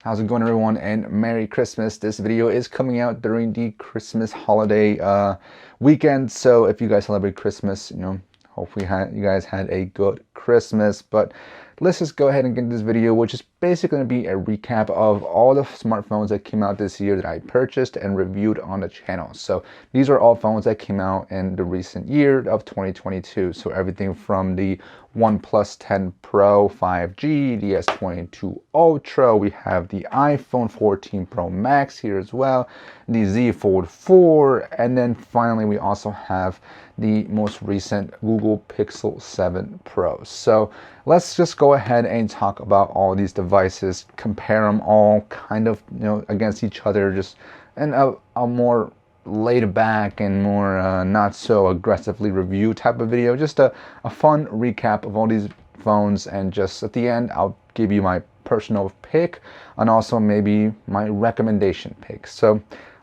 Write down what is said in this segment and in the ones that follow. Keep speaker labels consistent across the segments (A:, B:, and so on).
A: How's it going, everyone, and Merry Christmas. This video is coming out during the Christmas holiday weekend, so if you guys celebrate Christmas, hopefully you guys had a good Christmas. But let's just go ahead and get into this video, which is basically going to be a recap of all the smartphones that came out this year that I purchased and reviewed on the channel. So these are all phones that came out in the recent year of 2022. So everything from the OnePlus 10 Pro 5G, the S22 Ultra, we have the iPhone 14 Pro Max here as well, the Z Fold 4, and then finally we also have the most recent Google Pixel 7 Pro. So let's just go ahead and talk about all these devices, compare them all kind of against each other, just in a more laid back and more not so aggressively review type of video. Just a fun recap of all these phones, and just at the end I'll give you my personal pick and also maybe my recommendation pick. So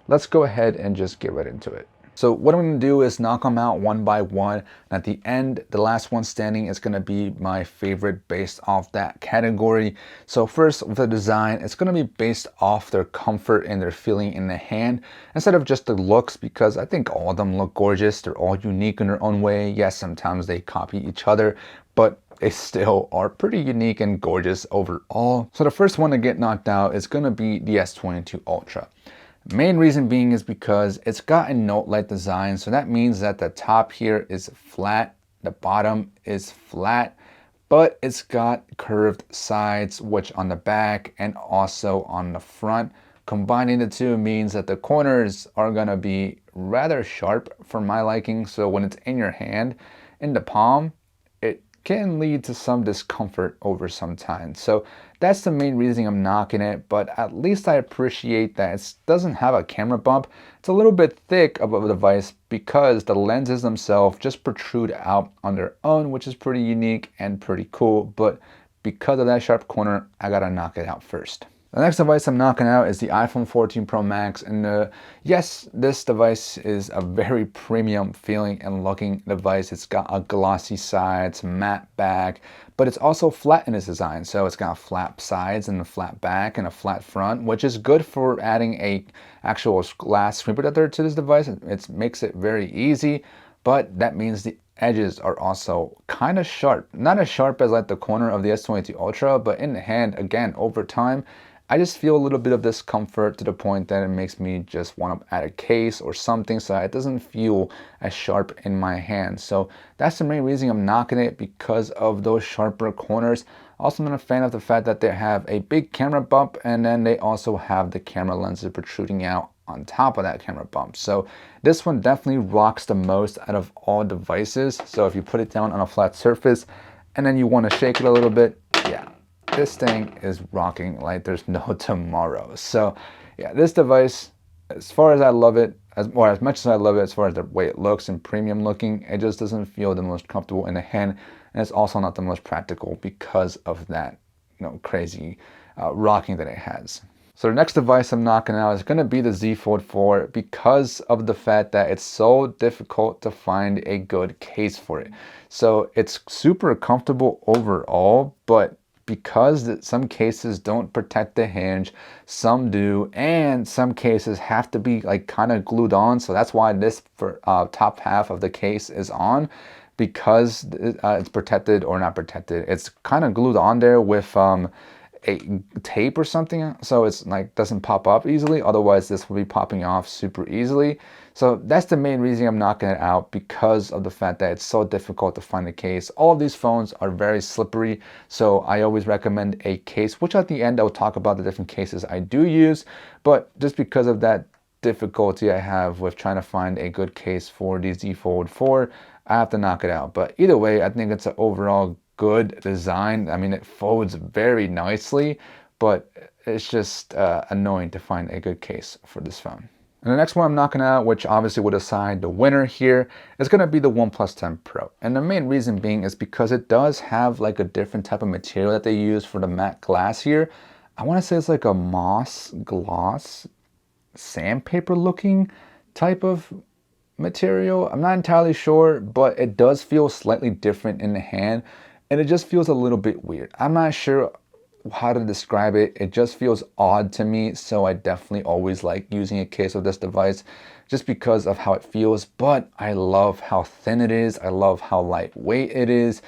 A: let's go ahead and just get right into it. So what I'm going to do is knock them out one by one. And at the end, the last one standing is going to be my favorite based off that category. So first, with the design, it's going to be based off their comfort and their feeling in the hand instead of just the looks, because I think all of them look gorgeous. They're all unique in their own way. Yes, sometimes they copy each other, but they still are pretty unique and gorgeous overall. So the first one to get knocked out is going to be the S22 Ultra. Main reason being is because it's got a note-like design, so that means that the top here is flat, the bottom is flat, but it's got curved sides, which on the back and also on the front. Combining the two means that the corners are gonna be rather sharp for my liking, so when it's in your hand, in the palm, it can lead to some discomfort over some time. So that's the main reason I'm knocking it, but at least I appreciate that it doesn't have a camera bump. It's a little bit thick of a device because the lenses themselves just protrude out on their own, which is pretty unique and pretty cool. But because of that sharp corner, I gotta knock it out first. The next device I'm knocking out is the iPhone 14 Pro Max, and yes, this device is a very premium feeling and looking device. It's got a glossy sides, matte back, but it's also flat in its design. So it's got flat sides and a flat back and a flat front, which is good for adding a actual glass screen protector to this device. It makes it very easy, but that means the edges are also kind of sharp. Not as sharp as like the corner of the S22 Ultra, but in the hand, again, over time, I just feel a little bit of discomfort to the point that it makes me just want to add a case or something so it doesn't feel as sharp in my hand. So that's the main reason I'm knocking it, because of those sharper corners. Also, I'm not a fan of the fact that they have a big camera bump, and then they also have the camera lenses protruding out on top of that camera bump. So this one definitely rocks the most out of all devices. So if you put it down on a flat surface and then you want to shake it a little bit, yeah, this thing is rocking like there's no tomorrow. So yeah, this device, as far as I love it, as much as I love it, as far as the way it looks and premium looking, it just doesn't feel the most comfortable in the hand, and it's also not the most practical because of that crazy rocking that it has. So the next device I'm knocking out is going to be the Z Fold 4, because of the fact that it's so difficult to find a good case for it. So it's super comfortable overall, but because some cases don't protect the hinge, some do, and some cases have to be like kind of glued on. So that's why this top half of the case is on, because it's protected or not protected. It's kind of glued on there with a tape or something, so it's like doesn't pop up easily. Otherwise this will be popping off super easily. So that's the main reason I'm knocking it out, because of the fact that it's so difficult to find a case. All of these phones are very slippery, so I always recommend a case, which at the end I'll talk about the different cases I do use. But just because of that difficulty I have with trying to find a good case for the Z Fold 4, I have to knock it out. But either way, I think it's an overall good design. I mean, it folds very nicely, but it's just annoying to find a good case for this phone. And the next one I'm knocking out, which obviously will decide the winner here, is going to be the OnePlus 10 Pro. And the main reason being is because it does have like a different type of material that they use for the matte glass here. I want to say it's like a moss gloss, sandpaper looking type of material. I'm not entirely sure, but it does feel slightly different in the hand, and it just feels a little bit weird. I'm not sure how to describe it. It just feels odd to me, so I definitely always like using a case of this device just because of how it feels. But I love how thin it is. I love how lightweight it is.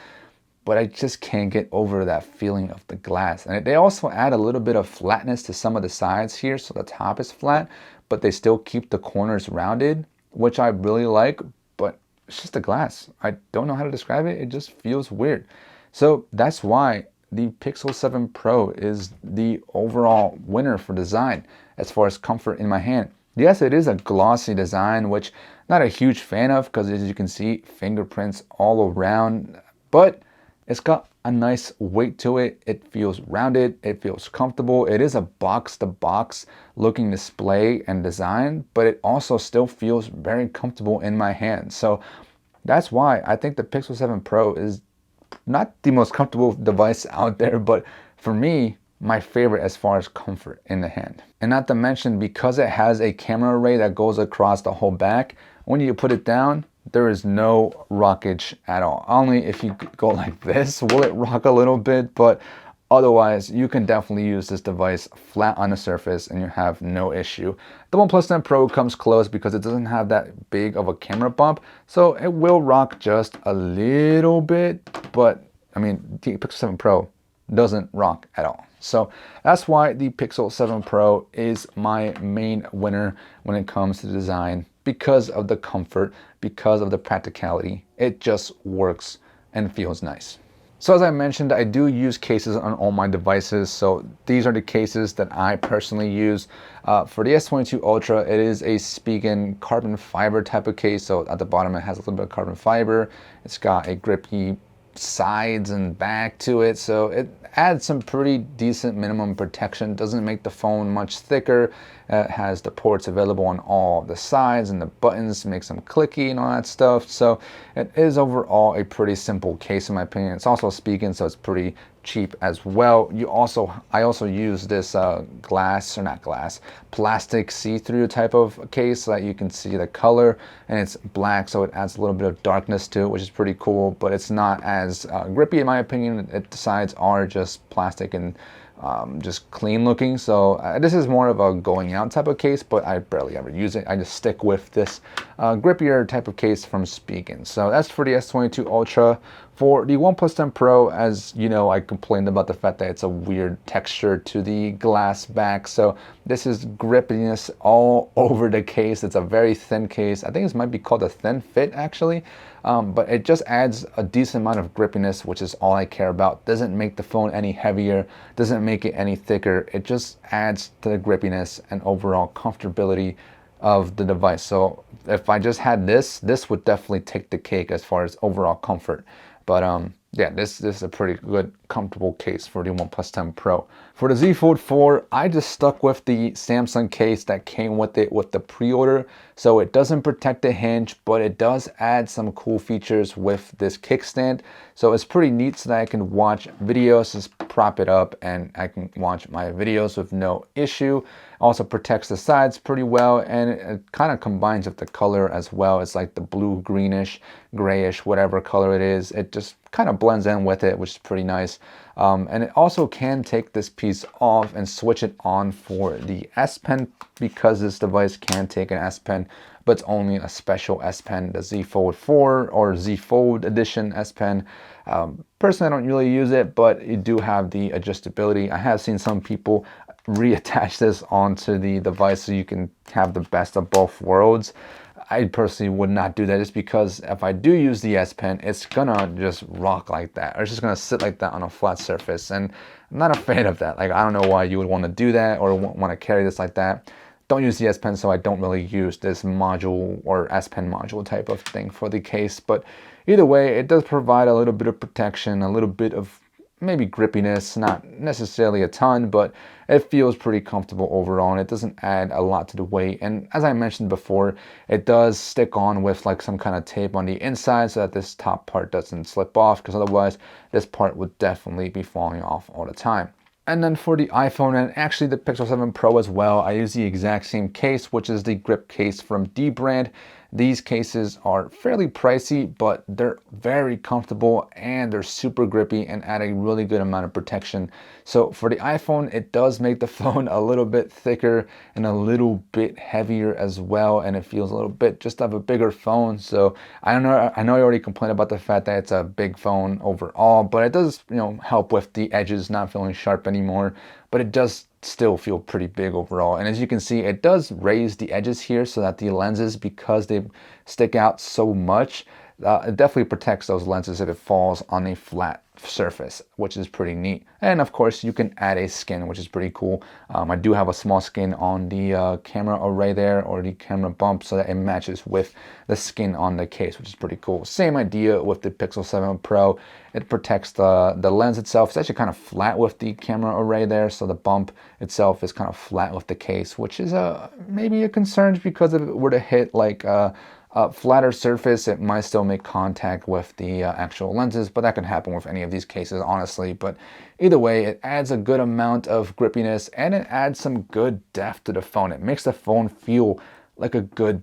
A: But I just can't get over that feeling of the glass. And they also add a little bit of flatness to some of the sides here, so the top is flat, but they still keep the corners rounded, which I really like, but it's just the glass. I don't know how to describe it. It just feels weird. So that's why the Pixel 7 Pro is the overall winner for design as far as comfort in my hand. Yes, it is a glossy design, which I'm not a huge fan of because as you can see, fingerprints all around, but it's got a nice weight to it. It feels rounded, it feels comfortable. It is a box-to-box looking display and design, but it also still feels very comfortable in my hand. So that's why I think the Pixel 7 Pro is not the most comfortable device out there, but for me, my favorite as far as comfort in the hand. And not to mention, because it has a camera array that goes across the whole back, when you put it down, there is no rockage at all. Only if you go like this will it rock a little bit, but otherwise you can definitely use this device flat on the surface and you have no issue. The OnePlus 10 Pro comes close because it doesn't have that big of a camera bump, so it will rock just a little bit, but I mean, the Pixel 7 Pro doesn't rock at all. So that's why the Pixel 7 Pro is my main winner when it comes to design, because of the comfort, because of the practicality. It just works and feels nice. So as I mentioned, I do use cases on all my devices. So these are the cases that I personally use. For the S22 Ultra, it is a Spigen carbon fiber type of case. So at the bottom, it has a little bit of carbon fiber. It's got a grippy sides and back to it, so it adds some pretty decent minimum protection. Doesn't make the phone much thicker. It has the ports available on all the sides, and the buttons makes them clicky and all that stuff. So it is overall a pretty simple case in my opinion. It's also Spigen, so it's pretty cheap as well. I also use this plastic see-through type of case so that you can see the color, and it's black, so it adds a little bit of darkness to it, which is pretty cool, but it's not as grippy in my opinion. The sides are just plastic and just clean looking. So this is more of a going out type of case, but I barely ever use it. I just stick with this grippier type of case from Spigen. So that's for the S22 Ultra. For the OnePlus 10 Pro, as you know, I complained about the fact that it's a weird texture to the glass back. So this is grippiness all over the case. It's a very thin case. I think this might be called a thin fit actually. But it just adds a decent amount of grippiness, which is all I care about. Doesn't make the phone any heavier, doesn't make it any thicker. It just adds to the grippiness and overall comfortability of the device. So if I just had this would definitely take the cake as far as overall comfort. But yeah, this is a pretty good, comfortable case for the OnePlus 10 Pro. For the Z Fold 4, I just stuck with the Samsung case that came with it with the pre-order. So it doesn't protect the hinge, but it does add some cool features with this kickstand. So it's pretty neat so that I can watch videos, just prop it up and I can watch my videos with no issue. Also protects the sides pretty well, and it kind of combines with the color as well. It's like the blue, greenish, grayish, whatever color it is. It just kind of blends in with it, which is pretty nice. And it also can take this piece off and switch it on for the S Pen, because this device can take an S Pen, but it's only a special S Pen, the Z Fold 4 or Z Fold Edition S Pen. Personally, I don't really use it, but you do have the adjustability. I have seen some people reattach this onto the device so you can have the best of both worlds. I personally would not do that, just because if I do use the S Pen, it's gonna just rock like that, or it's just gonna sit like that on a flat surface, and I'm not a fan of that. Like, I don't know why you would want to do that or want to carry this like that. Don't use the S Pen, so I don't really use this module or S Pen module type of thing for the case. But either way, it does provide a little bit of protection, a little bit of maybe grippiness, not necessarily a ton, but it feels pretty comfortable overall, and it doesn't add a lot to the weight. And as I mentioned before, it does stick on with like some kind of tape on the inside so that this top part doesn't slip off, because otherwise this part would definitely be falling off all the time. And then for the iPhone and actually the Pixel 7 Pro as well, I use the exact same case, which is the grip case from D brand. These cases are fairly pricey, but they're very comfortable and they're super grippy and add a really good amount of protection. So for the iPhone, it does make the phone a little bit thicker and a little bit heavier as well, and it feels a little bit just of a bigger phone. So I know you already complained about the fact that it's a big phone overall, but it does, help with the edges not feeling sharp anymore, but it does still feel pretty big overall. And as you can see, it does raise the edges here so that the lenses, because they stick out so much, it definitely protects those lenses if it falls on a flat surface, which is pretty neat. And of course, you can add a skin, which is pretty cool. I do have a small skin on the camera array there, or the camera bump, so that it matches with the skin on the case, which is pretty cool. Same idea with the Pixel 7 Pro. It protects the lens itself. It's actually kind of flat with the camera array there, so the bump itself is kind of flat with the case, which is maybe a concern, because if it were to hit like a flatter surface, it might still make contact with the actual lenses, but that can happen with any of these cases, honestly. But either way, it adds a good amount of grippiness and it adds some good depth to the phone. It makes the phone feel like a good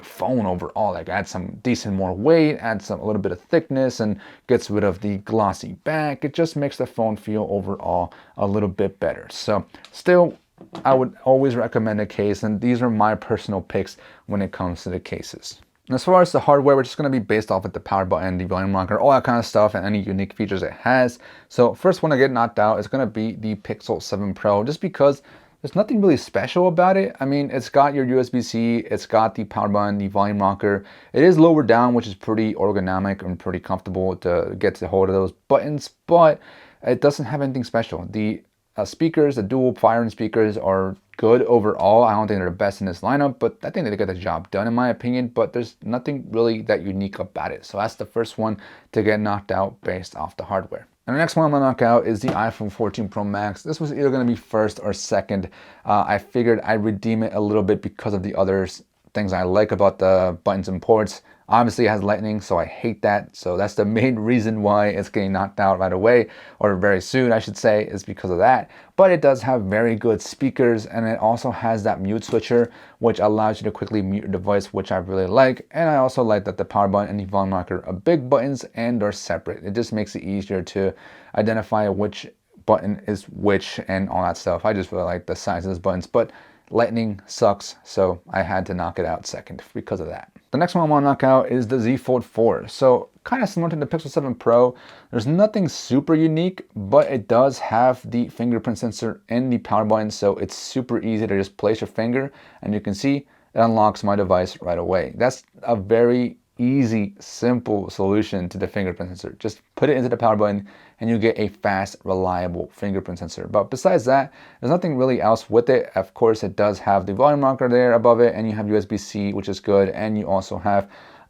A: phone overall. Like, adds some decent more weight, adds a little bit of thickness, and gets rid of the glossy back. It just makes the phone feel overall a little bit better. So still, I would always recommend a case, and these are my personal picks when it comes to the cases. And as far as the hardware, we're just going to be based off of the power button, the volume rocker, all that kind of stuff, and any unique features it has. So first one to get knocked out is going to be the Pixel 7 Pro, just because there's nothing really special about it. I mean, it's got your USB-C, it's got the power button, the volume rocker. It is lower down, which is pretty ergonomic and pretty comfortable to get to hold of those buttons, but it doesn't have anything special. The speakers, the dual firing speakers, are good overall. I don't think they're the best in this lineup, but I think they get the job done in my opinion, but there's nothing really that unique about it. So that's the first one to get knocked out based off the hardware. And the next one I'm gonna knock out is the iPhone 14 Pro Max. This was either gonna be first or second. I figured I'd redeem it a little bit because of the other things I like about the buttons and ports. Obviously it has lightning, so I hate that. So that's the main reason why it's getting knocked out right away, or very soon I should say, is because of that. But it does have very good speakers, and it also has that mute switcher, which allows you to quickly mute your device, which I really like. And I also like that the power button and the volume rocker are big buttons and are separate. It just makes it easier to identify which button is which and all that stuff. I just really like the size of those buttons, but lightning sucks, so I had to knock it out second because of that. The next one I want to knock out is the Z Fold 4. So kind of similar to the Pixel 7 Pro, there's nothing super unique, but it does have the fingerprint sensor in the power button, so it's super easy to just place your finger, and you can see it unlocks my device right away. That's a very easy, simple solution to the fingerprint sensor. Just put it into the power button and you get a fast, reliable fingerprint sensor. But besides that, there's nothing really else with it. Of course, it does have the volume rocker there above it, and you have USB-C, which is good. And you also have,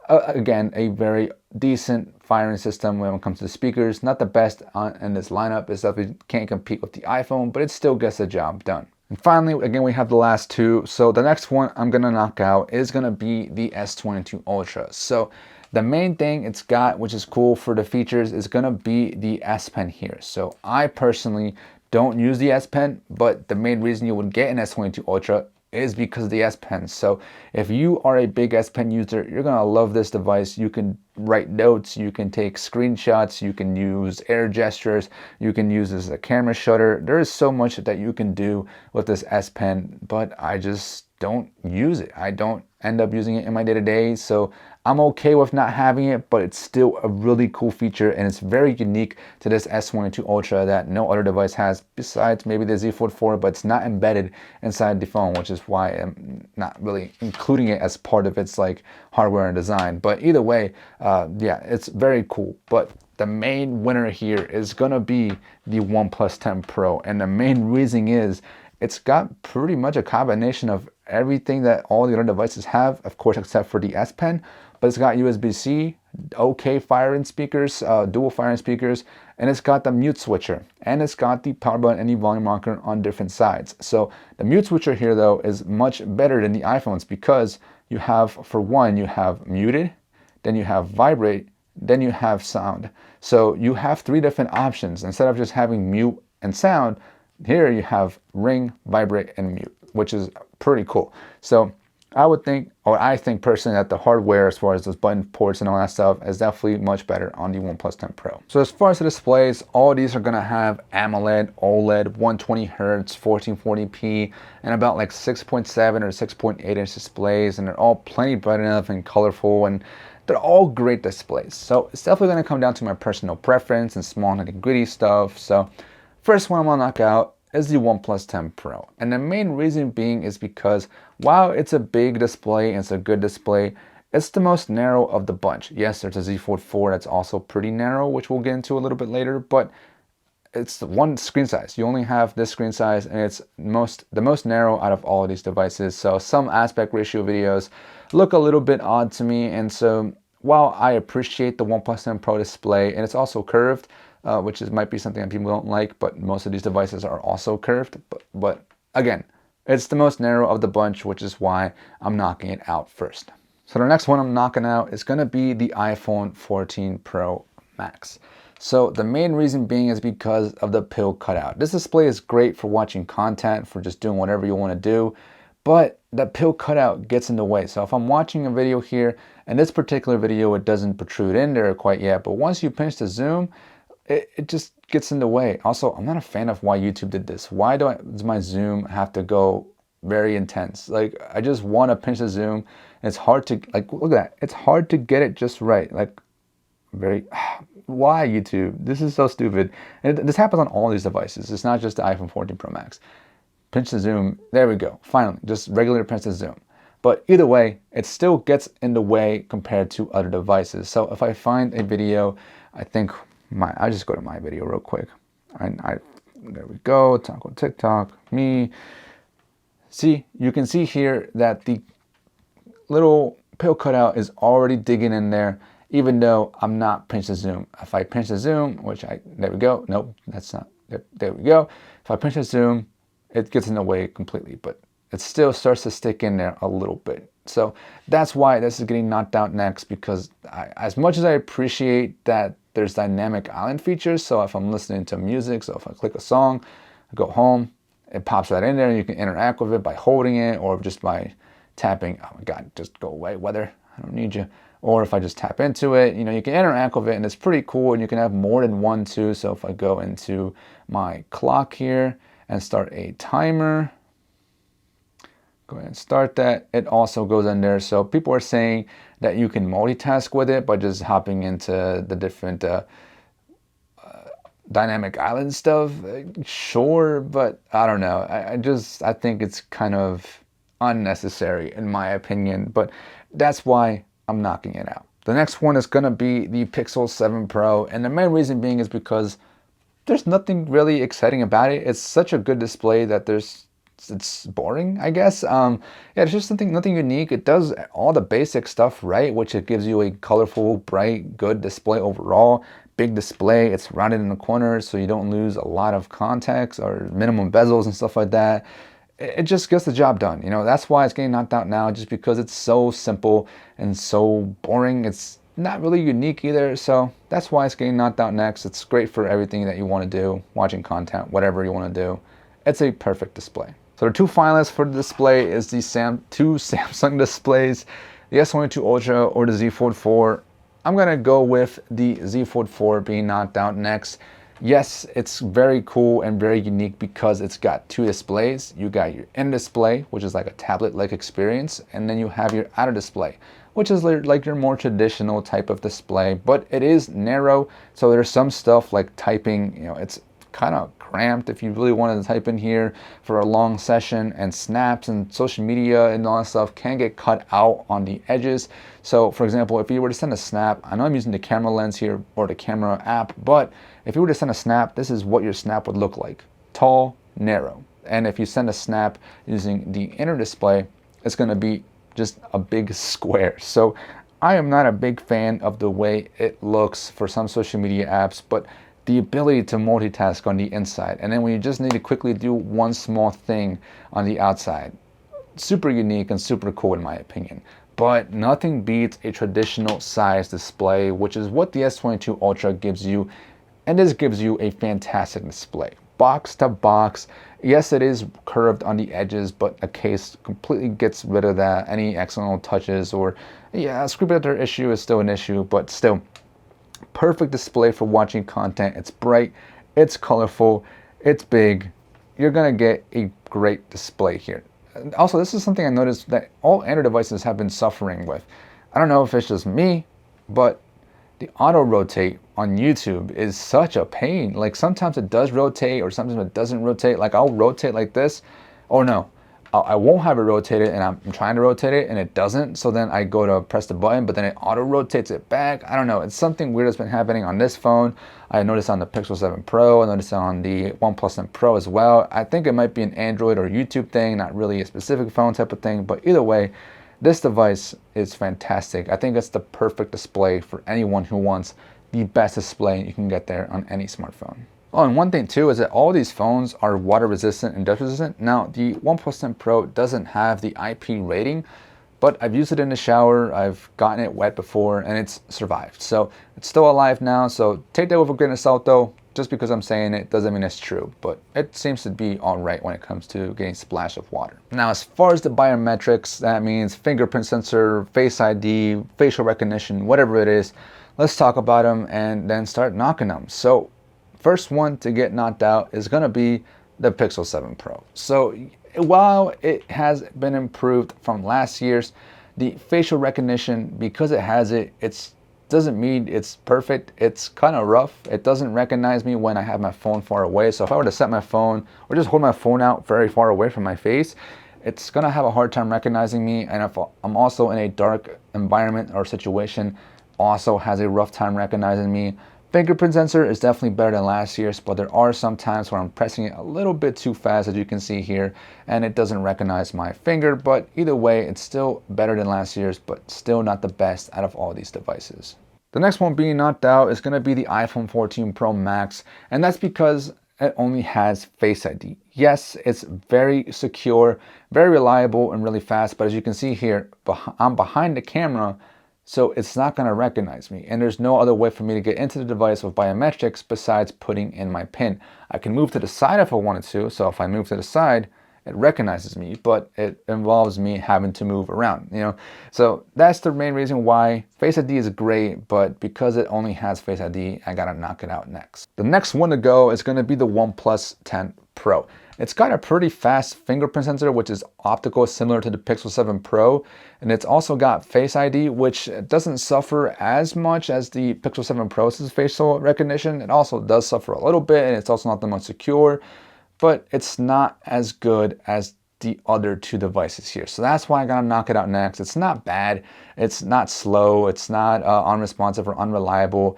A: again, a very decent firing system when it comes to the speakers. Not the best in this lineup. It's definitely can't compete with the iPhone, but it still gets the job done. And finally, again, we have the last two. So the next one I'm gonna knock out is gonna be the S22 Ultra. So the main thing it's got, which is cool for the features, is gonna be the S Pen here. So I personally don't use the S Pen, but the main reason you would get an S22 Ultra is because of the S Pen. So if you are a big S Pen user, you're gonna love this device. You can write notes, you can take screenshots, you can use air gestures, you can use this as a camera shutter. There is so much that you can do with this S Pen, but I just don't use it. I don't end up using it in my day-to-day, so I'm okay with not having it, but it's still a really cool feature, and it's very unique to this S22 Ultra that no other device has besides maybe the Z Fold 4, but it's not embedded inside the phone, which is why I'm not really including it as part of its like hardware and design. But either way, yeah, it's very cool. But the main winner here is gonna be the OnePlus 10 Pro, and the main reason is it's got pretty much a combination of everything that all the other devices have, of course, except for the S Pen. But it's got USB-C, okay firing speakers, dual firing speakers, and it's got the mute switcher, and it's got the power button and the volume rocker on different sides. So the mute switcher here, though, is much better than the iPhones because you have, for one, you have muted, then you have vibrate, then you have sound. So you have three different options. Instead of just having mute and sound, here you have ring, vibrate, and mute, which is pretty cool. So I would think, or I think personally, that the hardware as far as those button ports and all that stuff is definitely much better on the OnePlus 10 Pro. So as far as the displays, all these are gonna have AMOLED, OLED, 120 Hz, 1440p, and about like 6.7 or 6.8 inch displays, and they're all plenty bright enough and colorful, and they're all great displays. So it's definitely gonna come down to my personal preference and small nitty-gritty stuff. So first one I'm gonna knock out is the OnePlus 10 Pro. And the main reason being is because while it's a big display and it's a good display, it's the most narrow of the bunch. Yes, there's a Z Fold 4 that's also pretty narrow, which we'll get into a little bit later, but it's the one screen size. You only have this screen size, and it's the most narrow out of all of these devices. So some aspect ratio videos look a little bit odd to me, and so while I appreciate the OnePlus 10 Pro display, and it's also curved, which might be something that people don't like, but most of these devices are also curved. But again, it's the most narrow of the bunch, which is why I'm knocking it out first. So the next one I'm knocking out is gonna be the iPhone 14 Pro Max. So the main reason being is because of the pill cutout. This display is great for watching content, for just doing whatever you want to do, but the pill cutout gets in the way. So if I'm watching a video here, and this particular video, it doesn't protrude in there quite yet, but once you pinch the zoom, it just gets in the way. Also, I'm not a fan of why YouTube did this. Why does my zoom have to go very intense? Like, I just want to pinch the zoom. It's hard to, like, look at that. It's hard to get it just right. Like, why YouTube? This is so stupid. And this happens on all these devices. It's not just the iPhone 14 Pro Max. Pinch the zoom. There we go. Finally, just regular pinch the zoom. But either way, it still gets in the way compared to other devices. So if I find a video, I think I just go to my video real quick. There we go. Talk on TikTok. Me. See, you can see here that the little pill cutout is already digging in there, even though I'm not pinch the zoom. If I pinch the zoom, there we go. Nope, that's not, there we go. If I pinch the zoom, it gets in the way completely, but it still starts to stick in there a little bit. So that's why this is getting knocked out next, because as much as I appreciate that there's dynamic island features, so if I'm listening to music, so if I click a song, I go home, it pops right in there, and you can interact with it by holding it or just by tapping. Oh my God, just go away, weather, I don't need you. Or if I just tap into it, you can interact with it, and it's pretty cool, and you can have more than one too. So if I go into my clock here and start a timer, go ahead and start that, it also goes in there. So people are saying that you can multitask with it by just hopping into the different dynamic island stuff. Sure, but I don't know. I think it's kind of unnecessary in my opinion, but that's why I'm knocking it out. The next one is gonna be the Pixel 7 Pro, and the main reason being is because there's nothing really exciting about it. It's such a good display that it's boring, I guess. Yeah, it's just nothing unique. It does all the basic stuff right, which it gives you a colorful, bright, good display overall. Big display, it's rounded in the corners, so you don't lose a lot of context or minimum bezels and stuff like that. It just gets the job done. That's why it's getting knocked out now, just because it's so simple and so boring. It's not really unique either, so that's why it's getting knocked out next. It's great for everything that you want to do, watching content, whatever you want to do. It's a perfect display. So the two finalists for the display is the two Samsung displays, the S22 Ultra or the Z Fold 4. I'm gonna go with the Z Fold 4 being knocked out next. Yes, it's very cool and very unique because it's got two displays. You got your in display, which is like a tablet-like experience, and then you have your outer display, which is like your more traditional type of display, but it is narrow. So there's some stuff like typing, it's kind of cramped if you really wanted to type in here for a long session, and snaps and social media and all that stuff can get cut out on the edges. So for example, if you were to send a snap, I know I'm using the camera lens here or the camera app, but if you were to send a snap, this is what your snap would look like: tall, narrow. And if you send a snap using the inner display, it's going to be just a big square. So I am not a big fan of the way it looks for some social media apps, but the ability to multitask on the inside, and then when you just need to quickly do one small thing on the outside, super unique and super cool in my opinion. But nothing beats a traditional size display, which is what the S22 Ultra gives you, and this gives you a fantastic display. Box to box, Yes, it is curved on the edges, but a case completely gets rid of that. Any accidental touches or, yeah, a screen protector issue is still an issue, but still, perfect display for watching content. It's bright, it's colorful, it's big. You're gonna get a great display here. Also, this is something I noticed that all Android devices have been suffering with. I don't know if it's just me, but the auto rotate on YouTube is such a pain. Like sometimes it does rotate or sometimes it doesn't rotate. Like I'll rotate like this. Oh no, I won't have it rotated and I'm trying to rotate it and it doesn't. So then I go to press the button, but then it auto rotates it back. I don't know. It's something weird that's been happening on this phone. I noticed on the Pixel 7 Pro. I noticed on the OnePlus 7 Pro as well. I think it might be an Android or YouTube thing, not really a specific phone type of thing. But either way, this device is fantastic. I think it's the perfect display for anyone who wants the best display you can get there on any smartphone. Oh, and one thing too is that all these phones are water resistant and dust resistant. Now, the OnePlus 10 Pro doesn't have the IP rating, but I've used it in the shower, I've gotten it wet before, and it's survived. So it's still alive now, so take that with a grain of salt though. Just because I'm saying it doesn't mean it's true, but it seems to be all right when it comes to getting splash of water. Now, as far as the biometrics, that means fingerprint sensor, Face ID, facial recognition, whatever it is, let's talk about them and then start knocking them. So first one to get knocked out is going to be the Pixel 7 Pro. So while it has been improved from last year's, the facial recognition, because it has it, doesn't mean it's perfect. It's kind of rough. It doesn't recognize me when I have my phone far away. So if I were to set my phone or just hold my phone out very far away from my face, it's gonna have a hard time recognizing me. And if I'm also in a dark environment or situation, also has a rough time recognizing me. Fingerprint sensor is definitely better than last year's, but there are some times where I'm pressing it a little bit too fast, as you can see here, and it doesn't recognize my finger. But either way, it's still better than last year's, but still not the best out of all these devices. The next one being knocked out is going to be the iPhone 14 Pro Max, and that's because it only has Face ID. Yes, it's very secure, very reliable, and really fast, but as you can see here, I'm behind the camera, so it's not going to recognize me. And there's no other way for me to get into the device with biometrics besides putting in my PIN. I can move to the side if I wanted to, so if I move to the side, it recognizes me, but it involves me having to move around, you know? So that's the main reason why Face ID is great, but because it only has Face ID, I gotta knock it out next. The next one to go is gonna be the OnePlus 10 Pro. It's got a pretty fast fingerprint sensor, which is optical, similar to the Pixel 7 Pro. And it's also got Face ID, which doesn't suffer as much as the Pixel 7 Pro's facial recognition. It also does suffer a little bit, and it's also not the most secure, but it's not as good as the other two devices here. So that's why I gotta knock it out next. It's not bad, it's not slow, it's not unresponsive or unreliable,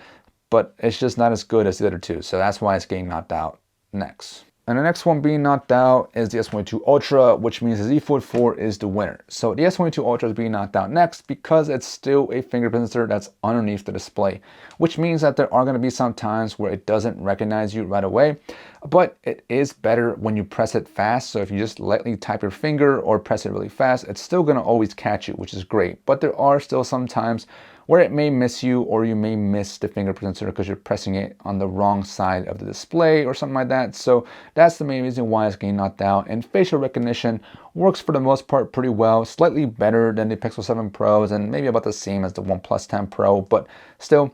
A: but it's just not as good as the other two. So that's why it's getting knocked out next. And the next one being knocked out is the S22 Ultra, which means the Z Fold 4 is the winner. So the S22 Ultra is being knocked out next because it's still a fingerprint sensor that's underneath the display, which means that there are going to be some times where it doesn't recognize you right away, but it is better when you press it fast. So if you just lightly type your finger or press it really fast, it's still going to always catch you, which is great. But there are still some times where it may miss you, or you may miss the fingerprint sensor because you're pressing it on the wrong side of the display or something like that. So that's the main reason why it's getting knocked out. And facial recognition works for the most part pretty well, slightly better than the Pixel 7 Pros and maybe about the same as the OnePlus 10 Pro, but still,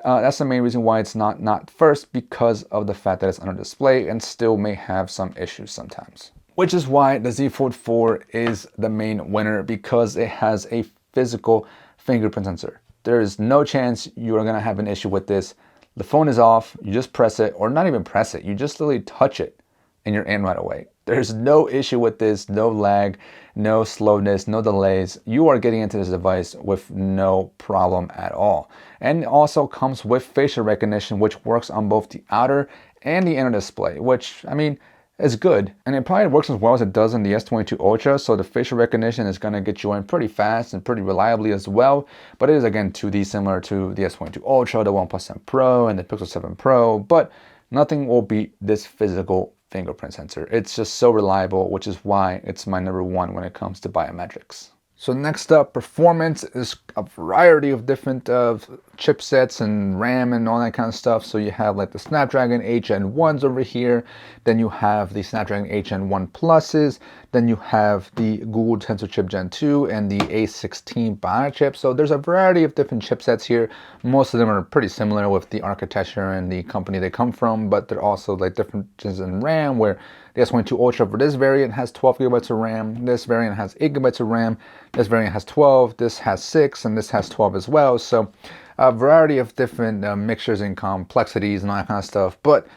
A: that's the main reason why it's not first, because of the fact that it's under display and still may have some issues sometimes. Which is why the Z Fold 4 is the main winner, because it has a physical fingerprint sensor. There is no chance you are going to have an issue with this. The phone is off, you just press it, or not even press it, you just literally touch it and you're in right away. There's no issue with this, no lag, no slowness, no delays. You are getting into this device with no problem at all. And it also comes with facial recognition, which works on both the outer and the inner display, which, I mean, is good. And it probably works as well as it does in the S22 Ultra, so the facial recognition is going to get you in pretty fast and pretty reliably as well. But it is, again, 2D similar to the S22 Ultra, the OnePlus 10 Pro, and the Pixel 7 Pro, but nothing will beat this physical fingerprint sensor. It's just so reliable, which is why it's my #1 when it comes to biometrics. So next up, performance is a variety of different chipsets and RAM and all that kind of stuff. So you have like the Snapdragon 8 Gen 1s over here, then you have the Snapdragon 8 Gen 1 Pluses, then you have the Google Tensor Chip Gen 2 and the A16 Bionic chip. So there's a variety of different chipsets here. Most of them are pretty similar with the architecture and the company they come from, but they're also like differences in RAM, where the S22 Ultra for this variant has 12 gigabytes of RAM, this variant has 8 gigabytes of RAM, this variant has 12, this has 6, and this has 12 as well. So a variety of different mixtures and complexities and all that kind of stuff. But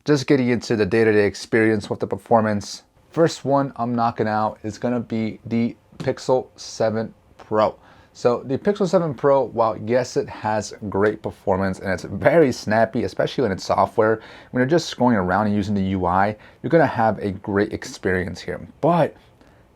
A: just getting into the day-to-day experience with the performance, first one I'm knocking out is going to be the Pixel 7 Pro. So the Pixel 7 Pro, while yes, it has great performance and it's very snappy, especially when it's software, when you're just scrolling around and using the UI, you're going to have a great experience here. But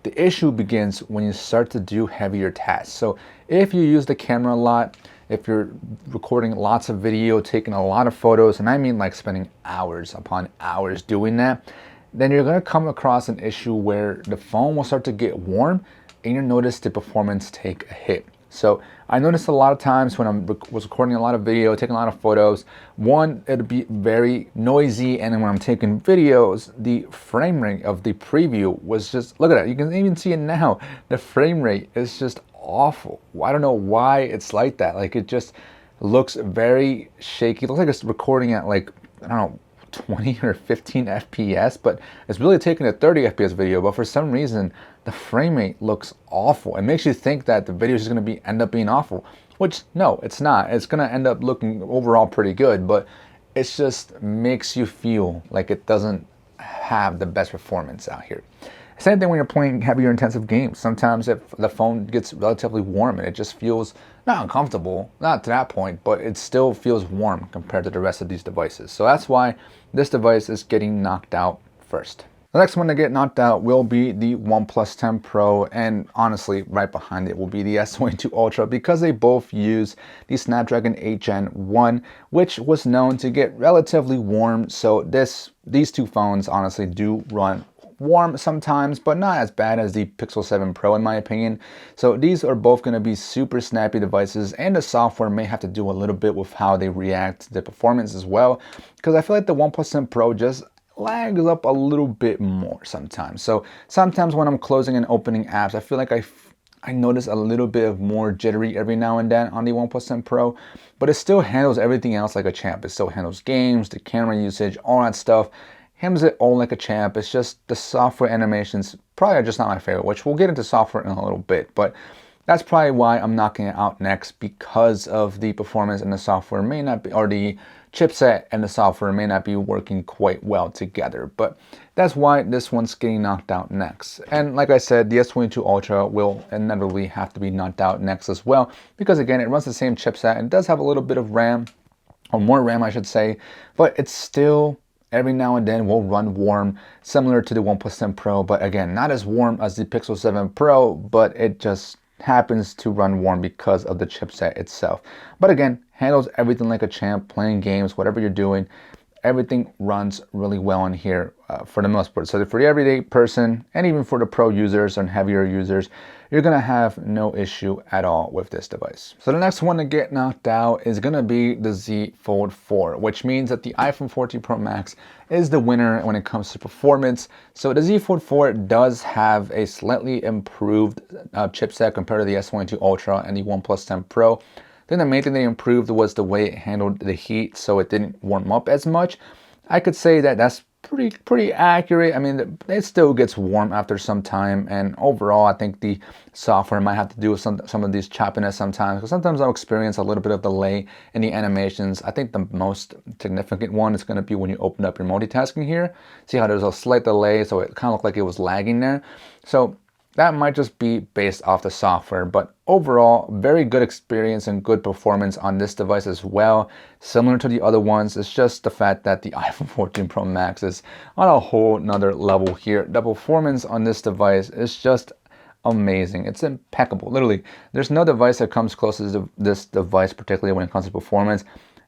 A: the issue begins when you start to do heavier tasks. So if you use the camera a lot, if you're recording lots of video, taking a lot of photos, and I mean like spending hours upon hours doing that, then you're going to come across an issue where the phone will start to get warm and you'll notice the performance take a hit. So I noticed a lot of times when I was recording a lot of video, taking a lot of photos, one, it'd be very noisy, and then when I'm taking videos, the frame rate of the preview was just, look at that, you can even see it now, the frame rate is just awful. I don't know why it's like that. Like, it just looks very shaky. It looks like it's recording at like, I don't know, 20 or 15 FPS, but it's really taking a 30 FPS video, but for some reason the frame rate looks awful. It makes you think that the video is just going to end up being awful, which no, it's not. It's going to end up looking overall pretty good, but it just makes you feel like it doesn't have the best performance out here. Same thing when you're playing heavier intensive games. Sometimes if the phone gets relatively warm and it just feels not uncomfortable, not to that point, but it still feels warm compared to the rest of these devices. So that's why this device is getting knocked out first. The next one to get knocked out will be the OnePlus 10 Pro, and honestly, right behind it will be the S22 Ultra, because they both use the Snapdragon 8 Gen 1, which was known to get relatively warm. So these two phones honestly do run warm sometimes, but not as bad as the Pixel 7 Pro in my opinion. So these are both going to be super snappy devices, and the software may have to do a little bit with how they react to the performance as well, because I feel like the OnePlus 10 Pro just lags up a little bit more sometimes. So sometimes when I'm closing and opening apps, I feel like I notice a little bit of more jittery every now and then on the OnePlus 10 Pro, but it still handles everything else like a champ. It still handles games, the camera usage, all that stuff. Handles it all like a champ. It's just the software animations probably are just not my favorite, which we'll get into software in a little bit, but that's probably why I'm knocking it out next, because of the performance and the software may not be, or the chipset and the software may not be working quite well together. But that's why this one's getting knocked out next. And like I said, the S22 Ultra will inevitably have to be knocked out next as well, because again, it runs the same chipset and does have a little bit of RAM, or more RAM I should say, but it's still every now and then will run warm, similar to the OnePlus 10 Pro, but again, not as warm as the Pixel 7 Pro, but it just happens to run warm because of the chipset itself. But again, handles everything like a champ, playing games, whatever you're doing, everything runs really well in here for the most part. So for the everyday person, and even for the pro users and heavier users, you're gonna have no issue at all with this device. So the next one to get knocked out is gonna be the Z Fold 4, which means that the iPhone 14 Pro Max is the winner when it comes to performance. So the Z Fold 4 does have a slightly improved chipset compared to the S22 Ultra and the OnePlus 10 Pro. Then the main thing they improved was the way it handled the heat, so it didn't warm up as much. I could say that that's pretty accurate. I mean, it still gets warm after some time, and overall I think the software might have to do with some of these choppiness sometimes, because sometimes I'll experience a little bit of delay in the animations. I think the most significant one is going to be when you open up your multitasking here. See how there's a slight delay, so it kind of looked like it was lagging there. So that might just be based off the software, but overall, very good experience and good performance on this device as well. Similar to the other ones, it's just the fact that the iPhone 14 Pro Max is on a whole nother level here. The performance on this device is just amazing. It's impeccable. Literally, there's no device that comes close to this device, particularly when it comes to performance.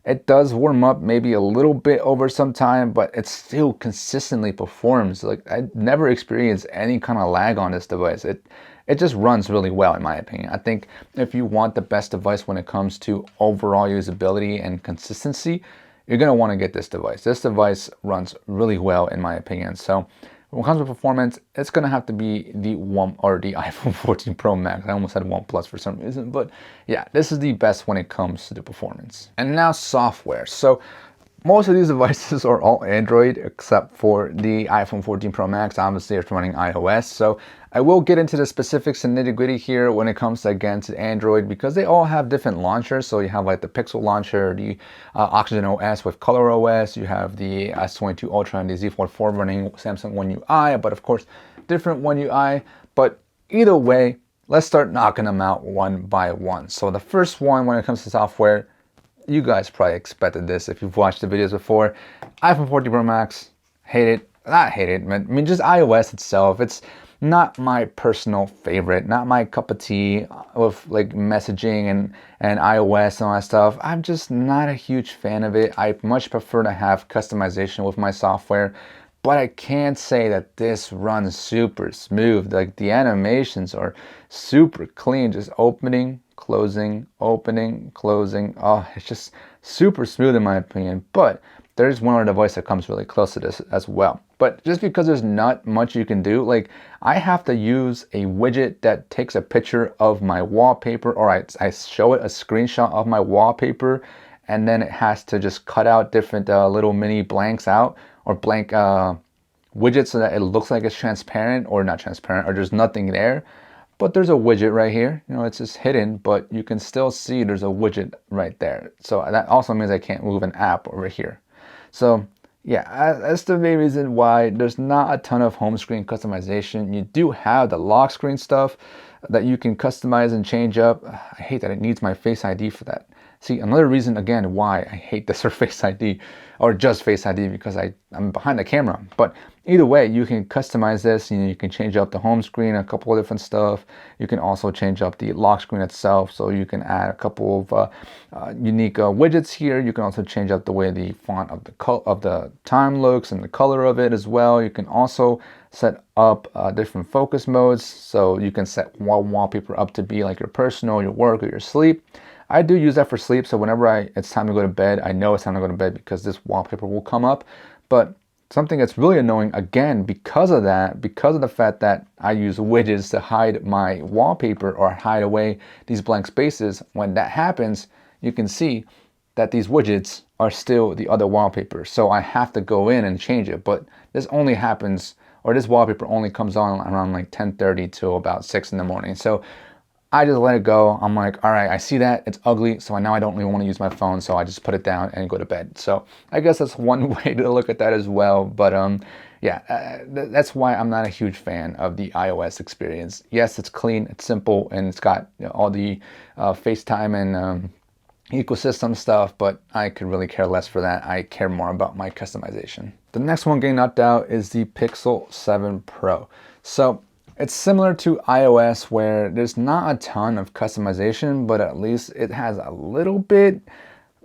A: It does warm up maybe a little bit over some time, but it still consistently performs. Like, I never experienced any kind of lag on this device. It just runs really well, in my opinion. I think if you want the best device when it comes to overall usability and consistency, you're going to want to get this device. This device runs really well, in my opinion. So when it comes to performance, it's going to have to be the iPhone 14 Pro Max. I almost said OnePlus for some reason, but yeah, this is the best when it comes to the performance. And now software. So most of these devices are all Android except for the iPhone 14 Pro Max. Obviously, it's running iOS. So I will get into the specifics and nitty-gritty here when it comes to, again, to Android, because they all have different launchers. So you have like the Pixel launcher, the Oxygen OS with Color OS. You have the S22 Ultra and the Z Fold 4 running Samsung One UI, but of course, different One UI. But either way, let's start knocking them out one by one. So the first one, when it comes to software, you guys probably expected this if you've watched the videos before. iPhone 14 Pro Max, hate it. Not hate it, I mean, just iOS itself. It's not my personal favorite, not my cup of tea with like messaging and iOS and all that stuff. I'm just not a huge fan of it. I much prefer to have customization with my software, but I can't say that this runs super smooth. Like, the animations are super clean, just opening, closing, opening, closing. Oh, it's just super smooth in my opinion. But there's one other device that comes really close to this as well. But just because there's not much you can do, like, I have to use a widget that takes a picture of my wallpaper, or I show it a screenshot of my wallpaper, and then it has to just cut out different little mini blanks out, or blank widgets, so that it looks like it's transparent, or not transparent, or there's nothing there. But there's a widget right here. You know, it's just hidden, but you can still see there's a widget right there. So that also means I can't move an app over here. So yeah, that's the main reason why there's not a ton of home screen customization. You do have the lock screen stuff that you can customize and change up. I hate that it needs my Face ID for that. See, another reason again why I hate this for Face ID, or just Face ID, because I'm behind the camera. But either way, you can customize this. You know, you can change up the home screen, a couple of different stuff. You can also change up the lock screen itself, so you can add a couple of unique widgets here. You can also change up the way the font of the time looks and the color of it as well. You can also set up different focus modes, so you can set one wallpaper up to be like your personal, your work, or your sleep. I do use that for sleep, so whenever it's time to go to bed, I know it's time to go to bed because this wallpaper will come up. But something that's really annoying, again, because of the fact that I use widgets to hide my wallpaper or hide away these blank spaces, when that happens, you can see that these widgets are still the other wallpaper. So I have to go in and change it, but this only happens, or this wallpaper only comes on around like 10:30 to about 6 in the morning. So I just let it go. I'm like, all right, I see that, it's ugly, so now I don't really want to use my phone, so I just put it down and go to bed. So I guess that's one way to look at that as well. But yeah, that's why I'm not a huge fan of the iOS experience. Yes, it's clean, it's simple, and it's got, you know, all the FaceTime and ecosystem stuff, but I could really care less for that. I care more about my customization. The next one getting knocked out is the Pixel 7 Pro. So it's similar to iOS, where there's not a ton of customization, but at least it has a little bit,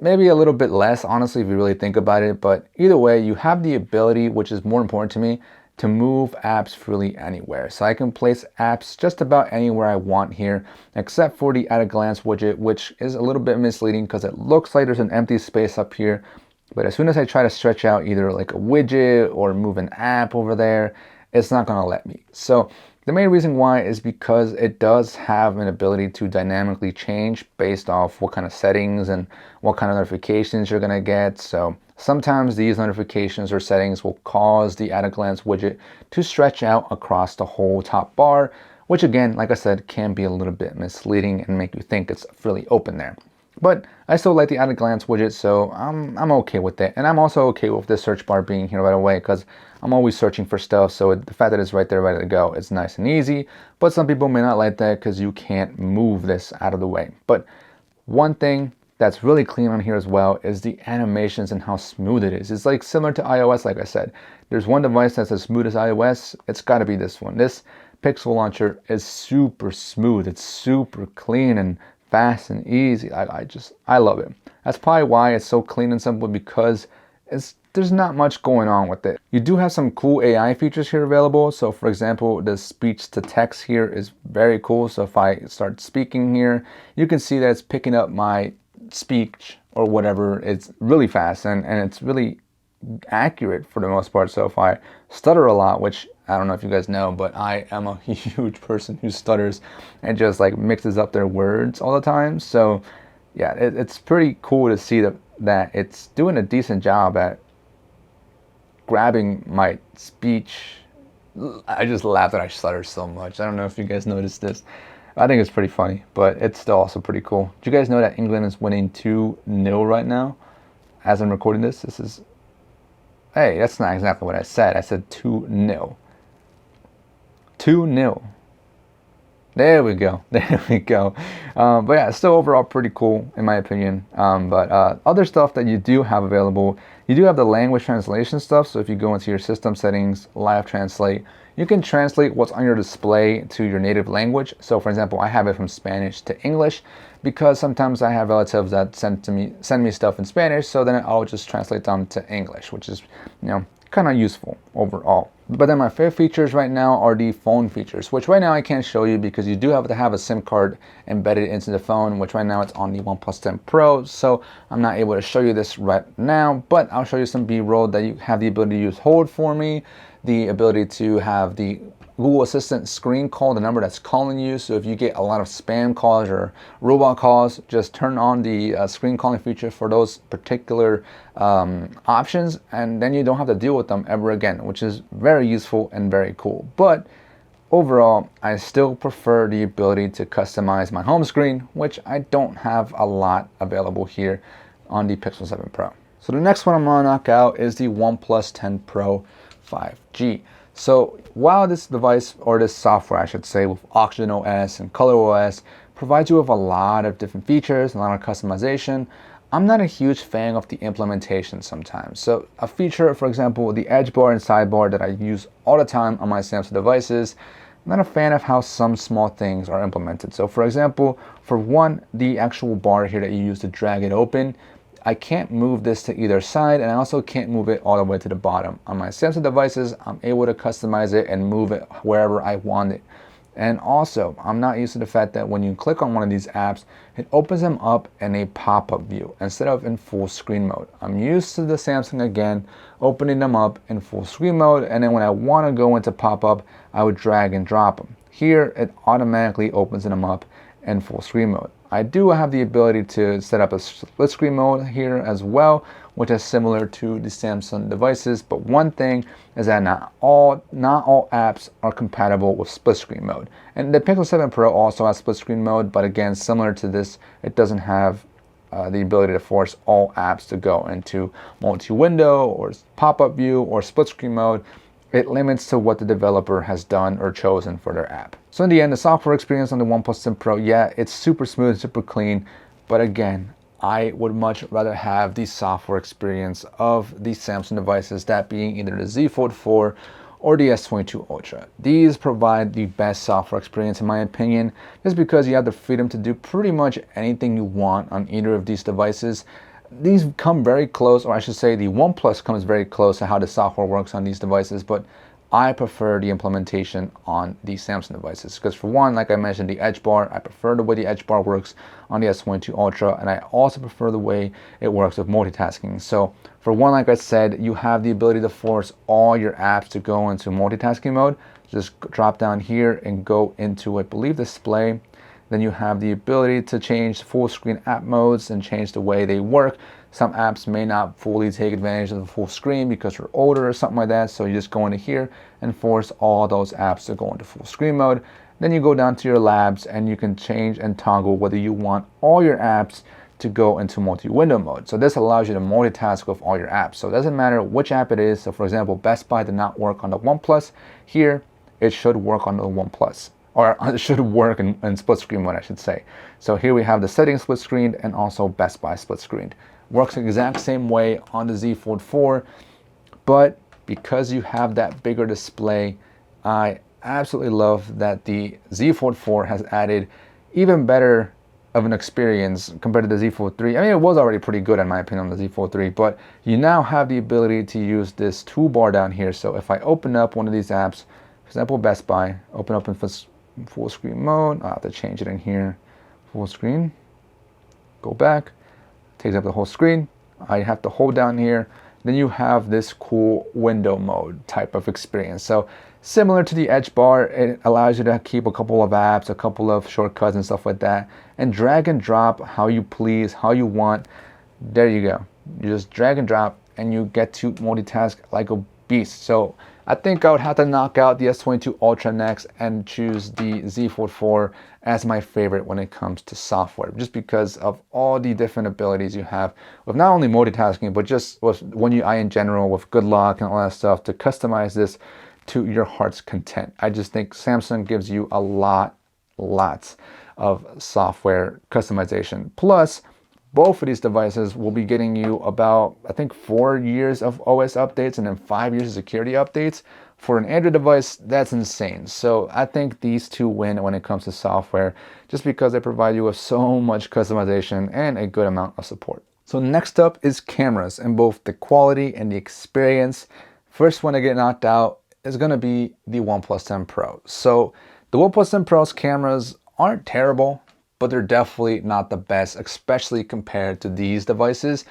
A: maybe a little bit less, honestly, if you really think about it. But either way, you have the ability, which is more important to me, to move apps freely anywhere. So I can place apps just about anywhere I want here, except for the at a glance widget, which is a little bit misleading because it looks like there's an empty space up here. But as soon as I try to stretch out either like a widget or move an app over there, it's not gonna let me. So the main reason why is because it does have an ability to dynamically change based off what kind of settings and what kind of notifications you're gonna get. So sometimes these notifications or settings will cause the at a glance widget to stretch out across the whole top bar, which again, like I said, can be a little bit misleading and make you think it's really open there. But I still like the at a glance widget, so I'm okay with it. And I'm also okay with the search bar being here right away, because I'm always searching for stuff. So the fact that it's right there ready to go, it's nice and easy. But some people may not like that because you can't move this out of the way. But one thing that's really clean on here as well is the animations and how smooth it is. It's like similar to iOS, like I said. There's one device that's as smooth as iOS. It's got to be this one. This Pixel launcher is super smooth. It's super clean and fast and easy. I love it. That's probably why it's so clean and simple, because there's not much going on with it. You do have some cool AI features here available. So for example, the speech to text here is very cool. So if I start speaking here, you can see that it's picking up my speech or whatever. It's really fast, and it's really accurate for the most part. So if I stutter a lot, which I don't know if you guys know, but I am a huge person who stutters and just like mixes up their words all the time. So yeah, it's pretty cool to see that it's doing a decent job at grabbing my speech. I just laugh that I stutter so much. I don't know if you guys noticed this. I think it's pretty funny, but it's still also pretty cool. Do you guys know that England is winning 2-0 right now? As I'm recording this, hey, that's not exactly what I said. I said 2-0. 2-0. There we go. There we go. But yeah, it's still overall pretty cool in my opinion. But other stuff that you do have available, you do have the language translation stuff. So if you go into your system settings, live translate, you can translate what's on your display to your native language. So for example, I have it from Spanish to English because sometimes I have relatives that send me stuff in Spanish. So then I'll just translate them to English, which is, kind of useful overall. But then my favorite features right now are the phone features, which right now I can't show you because you do have to have a SIM card embedded into the phone, which right now it's on the OnePlus 10 Pro. So I'm not able to show you this right now, but I'll show you some B-roll that you have the ability to use hold for me, the ability to have the Google Assistant screen call the number that's calling you. So if you get a lot of spam calls or robot calls, just turn on the screen calling feature for those particular options, and then you don't have to deal with them ever again, which is very useful and very cool. But overall, I still prefer the ability to customize my home screen, which I don't have a lot available here on the Pixel 7 Pro. So the next one I'm gonna knock out is the OnePlus 10 Pro 5G. So while this device, or this software I should say, with Oxygen OS and Color OS provides you with a lot of different features and a lot of customization, I'm not a huge fan of the implementation sometimes. So a feature, for example, the edge bar and sidebar that I use all the time on my Samsung devices, I'm not a fan of how some small things are implemented. So for example, for one, the actual bar here that you use to drag it open, I can't move this to either side, and I also can't move it all the way to the bottom. On my Samsung devices, I'm able to customize it and move it wherever I want it. And also, I'm not used to the fact that when you click on one of these apps, it opens them up in a pop-up view instead of in full screen mode. I'm used to the Samsung again, opening them up in full screen mode, and then when I want to go into pop-up, I would drag and drop them. Here, it automatically opens them up in full screen mode. I do have the ability to set up a split screen mode here as well, which is similar to the Samsung devices. But one thing is that not all apps are compatible with split screen mode. And the Pixel 7 Pro also has split screen mode, but again, similar to this, it doesn't have the ability to force all apps to go into multi-window or pop-up view or split screen mode. It limits to what the developer has done or chosen for their app. So in the end, the software experience on the OnePlus 10 Pro, yeah, it's super smooth, super clean. But again, I would much rather have the software experience of the Samsung devices, that being either the Z Fold 4 or the S22 Ultra. These provide the best software experience in my opinion, just because you have the freedom to do pretty much anything you want on either of these devices. These come very close, or I should say the OnePlus comes very close to how the software works on these devices, but I prefer the implementation on the Samsung devices. Because for one, like I mentioned, the edge bar, I prefer the way the edge bar works on the S22 Ultra, and I also prefer the way it works with multitasking. So for one, like I said, you have the ability to force all your apps to go into multitasking mode. Just drop down here and go into, I believe, display. Then you have the ability to change full screen app modes and change the way they work. Some apps may not fully take advantage of the full screen because they're older or something like that. So you just go into here and force all those apps to go into full screen mode. Then you go down to your labs and you can change and toggle whether you want all your apps to go into multi-window mode. So this allows you to multitask with all your apps. So it doesn't matter which app it is. So for example, Best Buy did not work on the OnePlus. Here, it should work on the OnePlus. Or it should work in split screen mode, I should say. So here we have the settings split screened and also Best Buy split screened. Works the exact same way on the Z Fold 4, but because you have that bigger display, I absolutely love that the Z Fold 4 has added even better of an experience compared to the Z Fold 3. I mean, it was already pretty good in my opinion on the Z Fold 3, but you now have the ability to use this toolbar down here. So if I open up one of these apps, for example, Best Buy, open up in full screen mode. I'll have to change it in here. Full screen. Go back. Takes up the whole screen. I have to hold down here. Then you have this cool window mode type of experience. So similar to the Edge bar, it allows you to keep a couple of apps, a couple of shortcuts and stuff like that, and drag and drop how you please, how you want. There you go. You just drag and drop and you get to multitask like a beast. So I think I would have to knock out the S22 Ultra next and choose the Z Fold 4 as my favorite when it comes to software, just because of all the different abilities you have with not only multitasking, but just with One UI in general, with good lock and all that stuff to customize this to your heart's content. I just think Samsung gives you a lots of software customization. Plus, both of these devices will be getting you about, I think, 4 years of OS updates and then 5 years of security updates. For an Android device, that's insane. So I think these two win when it comes to software, just because they provide you with so much customization and a good amount of support. So next up is cameras, and both the quality and the experience. First one to get knocked out is going to be the OnePlus 10 Pro. So the OnePlus 10 Pro's cameras aren't terrible, but they're definitely not the best, especially compared to these devices.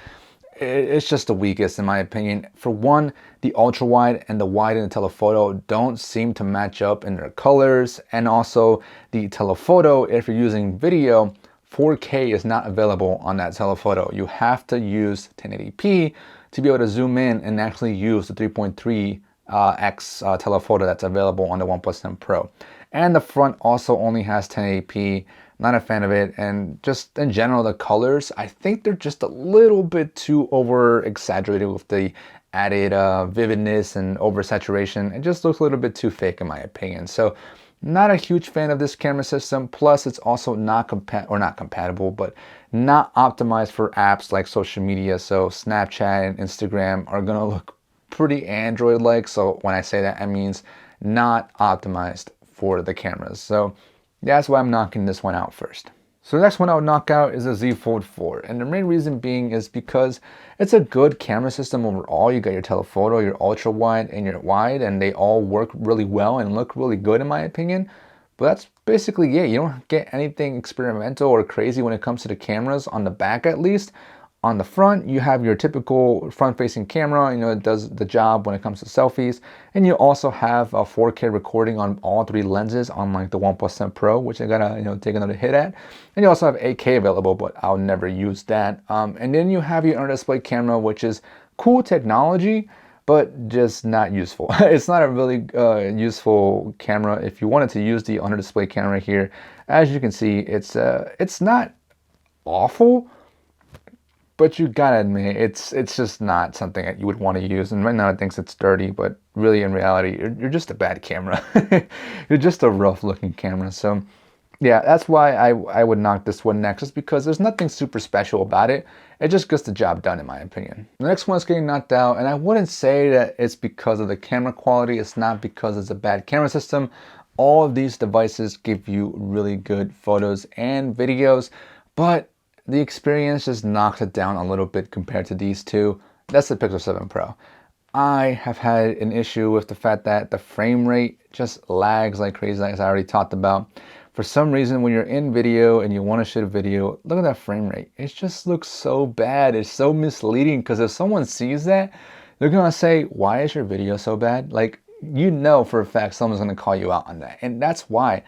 A: It's just the weakest in my opinion. For one, the ultra wide and the wide in the telephoto don't seem to match up in their colors, and also the telephoto, if you're using video, 4K is not available on that telephoto. You have to use 1080p to be able to zoom in and actually use the 3.3x telephoto that's available on the OnePlus 10 Pro. And the front also only has 1080p. Not a fan of it, and just in general the colors, I think they're just a little bit too over exaggerated with the added vividness and oversaturation. It just looks a little bit too fake in my opinion. So not a huge fan of this camera system. Plus it's also not compatible, but not optimized for apps like social media. So Snapchat and Instagram are gonna look pretty Android-like. So when I say that, it means not optimized for the cameras. So that's why I'm knocking this one out first. So the next one I would knock out is the Z Fold 4. And the main reason being is because it's a good camera system overall. You got your telephoto, your ultra wide, and your wide, and they all work really well and look really good in my opinion. But that's basically it. You don't get anything experimental or crazy when it comes to the cameras, on the back at least. On the front, you have your typical front-facing camera. You know, it does the job when it comes to selfies. And you also have a 4K recording on all three lenses, unlike the OnePlus 10 Pro, which I gotta take another hit at. And you also have 8K available, but I'll never use that. And then you have your under-display camera, which is cool technology, but just not useful. It's not a really useful camera. If you wanted to use the under-display camera here, as you can see, it's not awful, but you gotta admit, it's just not something that you would want to use. And right now it thinks it's dirty, but really in reality, you're just a bad camera. You're just a rough looking camera. So yeah, that's why I would knock this one next, just because there's nothing super special about it. It just gets the job done in my opinion. The next one is getting knocked out, and I wouldn't say that it's because of the camera quality. It's not because it's a bad camera system. All of these devices give you really good photos and videos, but the experience just knocks it down a little bit compared to these two. That's the Pixel 7 Pro. I have had an issue with the fact that the frame rate just lags like crazy, as I already talked about. For some reason, when you're in video and you want to shoot a video, look at that frame rate. It just looks so bad. It's so misleading, because if someone sees that, they're gonna say, why is your video so bad? Like, you know for a fact someone's gonna call you out on that. And that's why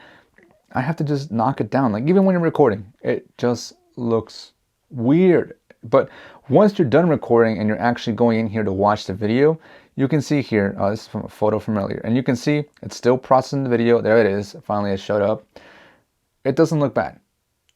A: I have to just knock it down. Like, even when you're recording, it just looks weird. But once you're done recording and you're actually going in here to watch the video, you can see here, this is from a photo from earlier, and you can see it's still processing the video. There it is. Finally it showed up. It doesn't look bad.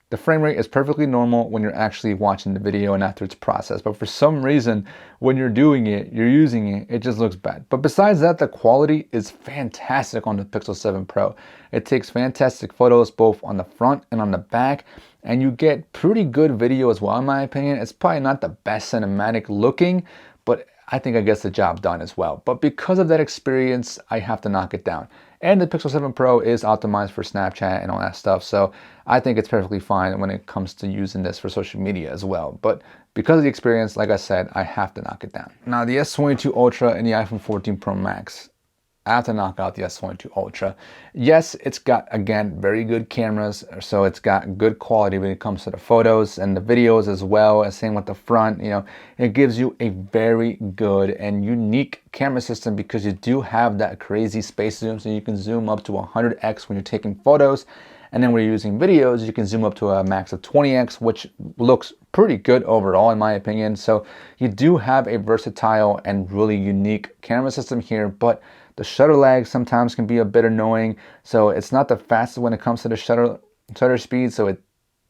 A: The frame rate is perfectly normal when you're actually watching the video and after it's processed. But for some reason, when you're doing it, you're using it, it just looks bad. But besides that, the quality is fantastic on the Pixel 7 Pro. It takes fantastic photos both on the front and on the back, and you get pretty good video as well in my opinion. It's probably not the best cinematic looking, but I think it gets the job done as well. But because of that experience, I have to knock it down. And the Pixel 7 Pro is optimized for Snapchat and all that stuff. So I think it's perfectly fine when it comes to using this for social media as well. But because of the experience, like I said, I have to knock it down. Now the S22 Ultra and the iPhone 14 Pro Max, I have to knock out the S22 Ultra. Yes, it's got, again, very good cameras, so it's got good quality when it comes to the photos and the videos as well, and same with the front. You know, it gives you a very good and unique camera system because you do have that crazy space zoom, so you can zoom up to 100x when you're taking photos. And then when you're using videos, you can zoom up to a max of 20x, which looks pretty good overall in my opinion. So you do have a versatile and really unique camera system here, but the shutter lag sometimes can be a bit annoying. So it's not the fastest when it comes to the shutter speed. So it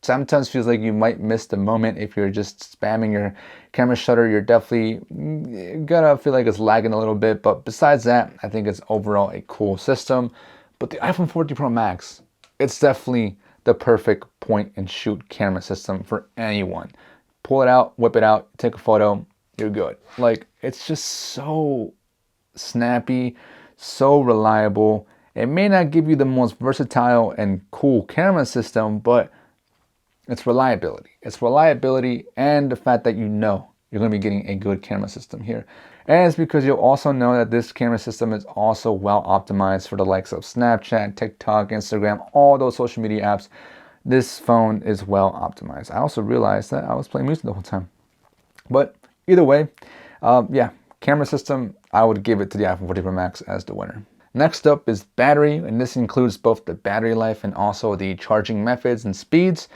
A: sometimes feels like you might miss the moment if you're just spamming your camera shutter. You're definitely gonna feel like it's lagging a little bit. But besides that, I think it's overall a cool system. But the iPhone 14 Pro Max, it's definitely the perfect point and shoot camera system for anyone. Pull it out, whip it out, take a photo, you're good. Like, it's just so snappy, so reliable. It may not give you the most versatile and cool camera system, but it's reliability. It's reliability and the fact that you know you're going to be getting a good camera system here. And it's because you'll also know that this camera system is also well optimized for the likes of Snapchat, TikTok, Instagram, all those social media apps. This phone is well optimized. I also realized that I was playing music the whole time. But either way, yeah, camera system, I would give it to the iPhone 14 Pro Max as the winner. Next up is battery, and this includes both the battery life and also the charging methods and speeds.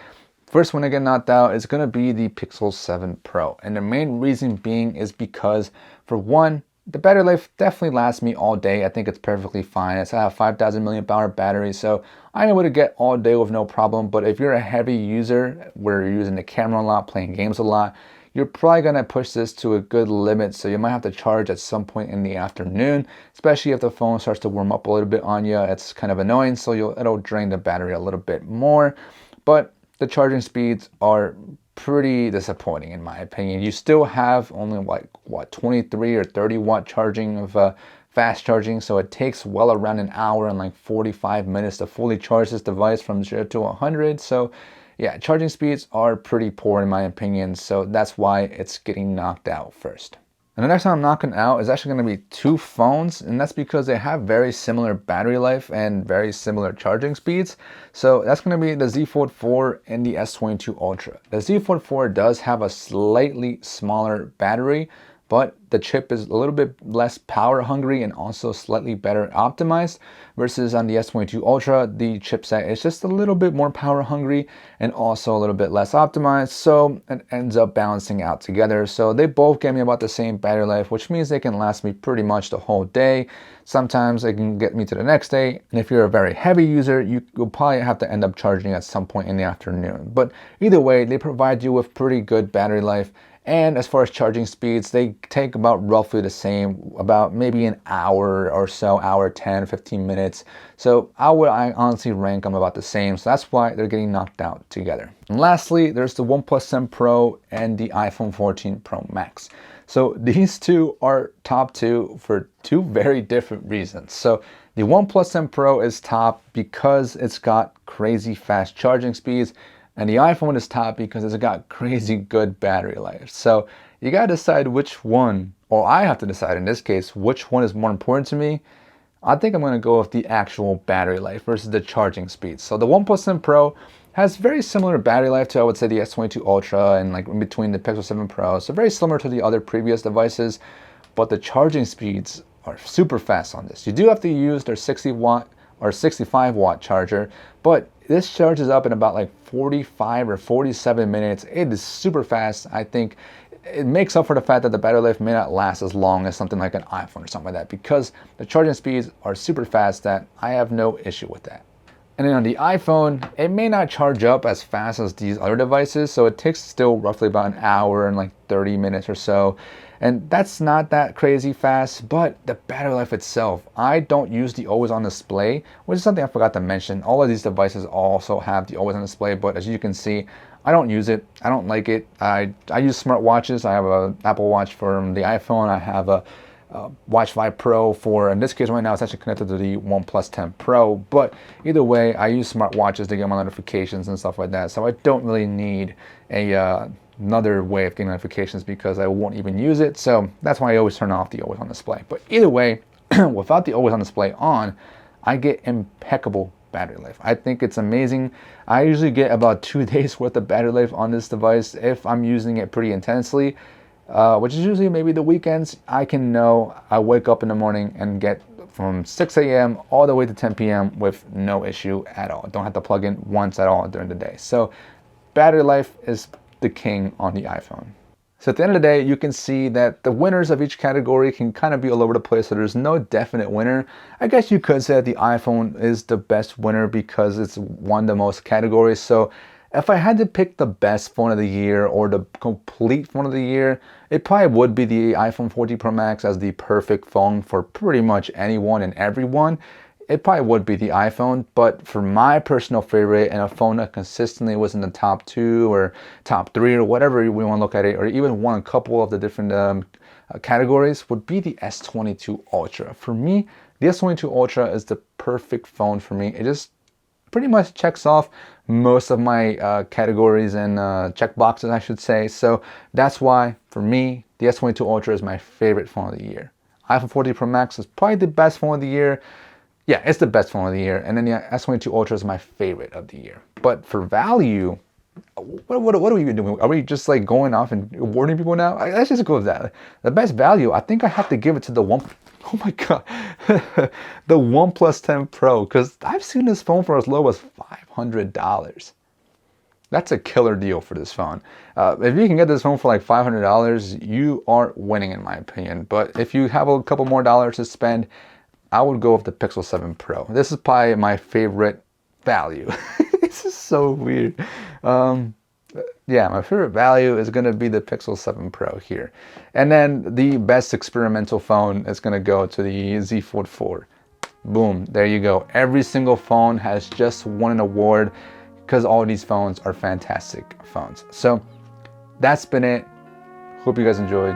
A: First one to get knocked out is going to be the Pixel 7 Pro. And the main reason being is because, for one, the battery life definitely lasts me all day. I think it's perfectly fine. It's a 5,000 milliamp-hour battery, so I'm able to get all day with no problem. But if you're a heavy user, where you're using the camera a lot, playing games a lot, you're probably going to push this to a good limit. So you might have to charge at some point in the afternoon, especially if the phone starts to warm up a little bit on you. It's kind of annoying, so it'll drain the battery a little bit more. But the charging speeds are pretty disappointing in my opinion. You still have only like, what, 23 or 30 watt charging of fast charging, so it takes well around an hour and like 45 minutes to fully charge this device from 0 to 100. So yeah, charging speeds are pretty poor in my opinion, so that's why it's getting knocked out first. And the next one I'm knocking out is actually going to be two phones, and that's because they have very similar battery life and very similar charging speeds. So that's going to be the Z Fold 4 and the S22 Ultra. The Z Fold 4 does have a slightly smaller battery, but the chip is a little bit less power hungry and also slightly better optimized, versus on the S22 Ultra, the chipset is just a little bit more power hungry and also a little bit less optimized, so it ends up balancing out together. So they both get me about the same battery life, which means they can last me pretty much the whole day. Sometimes they can get me to the next day, and if you're a very heavy user, you'll probably have to end up charging at some point in the afternoon. But either way, they provide you with pretty good battery life. And as far as charging speeds, they take about roughly the same, about maybe an hour or so, hour 10, 15 minutes. So I honestly rank them about the same. So that's why they're getting knocked out together. And lastly, there's the OnePlus 7 Pro and the iPhone 14 Pro Max. So these two are top two for two very different reasons. So the OnePlus 7 Pro is top because it's got crazy fast charging speeds, and the iPhone is top because it's got crazy good battery life. So you gotta decide which one, or I have to decide in this case, which one is more important to me. I think I'm gonna go with the actual battery life versus the charging speed. So the OnePlus 7 Pro has very similar battery life to, I would say, the S22 Ultra, and like in between the Pixel 7 Pro. So very similar to the other previous devices, but the charging speeds are super fast on this. You do have to use their 60 watt or 65 watt charger, but this charges up in about like 45 or 47 minutes. It is super fast. I think it makes up for the fact that the battery life may not last as long as something like an iPhone or something like that, because the charging speeds are super fast that I have no issue with that. And then on the iPhone, it may not charge up as fast as these other devices, so it takes still roughly about an hour and like 30 minutes or so. And that's not that crazy fast, but the battery life itself, I don't use the always on display, which is something I forgot to mention. All of these devices also have the always on display, but as you can see, I don't use it. I don't like it. I use smartwatches. I have an Apple Watch from the iPhone. I have a Watch 5 Pro for, in this case right now, it's actually connected to the OnePlus 10 Pro. But either way, I use smartwatches to get my notifications and stuff like that. So I don't really need another way of getting notifications because I won't even use it. So that's why I always turn off the always on display. But either way, without the always on display on, I get impeccable battery life. I think it's amazing. I usually get about 2 days worth of battery life on this device if I'm using it pretty intensely. Which is usually maybe the weekends. I can know I wake up in the morning and get from 6 a.m. all the way to 10 p.m. with no issue at all. Don't have to plug in once at all during the day. So battery life is the king on the iPhone. So at the end of the day, you can see that the winners of each category can kind of be all over the place. So there's no definite winner. I guess you could say that the iPhone is the best winner because it's won the most categories. So if I had to pick the best phone of the year or the complete phone of the year, it probably would be the iPhone 14 Pro Max as the perfect phone for pretty much anyone and everyone. It probably would be the iPhone, but for my personal favorite and a phone that consistently was in the top 2 or top 3 or whatever we want to look at it, or even won a couple of the different categories, would be the S22 Ultra. For me, the S22 Ultra is the perfect phone for me. It just pretty much checks off most of my categories and check boxes, I should say. So that's why, for me, the S22 Ultra is my favorite phone of the year. iPhone 14 Pro Max is probably the best phone of the year. Yeah, it's the best phone of the year. And then the S22 Ultra is my favorite of the year. But for value, what are we doing? Are we just like going off and warning people now? Let's just go with that. The best value, I think I have to give it to the oh my God, the OnePlus 10 Pro, because I've seen this phone for as low as $500. That's a killer deal for this phone. If you can get this phone for like $500, you are winning in my opinion. But if you have a couple more dollars to spend, I would go with the Pixel 7 Pro. This is probably my favorite value. This is so weird. Yeah, my favorite value is going to be the Pixel 7 Pro here. And then the best experimental phone is going to go to the Z Fold 4. Boom, there you go. Every single phone has just won an award because all these phones are fantastic phones. So that's been it. Hope you guys enjoyed.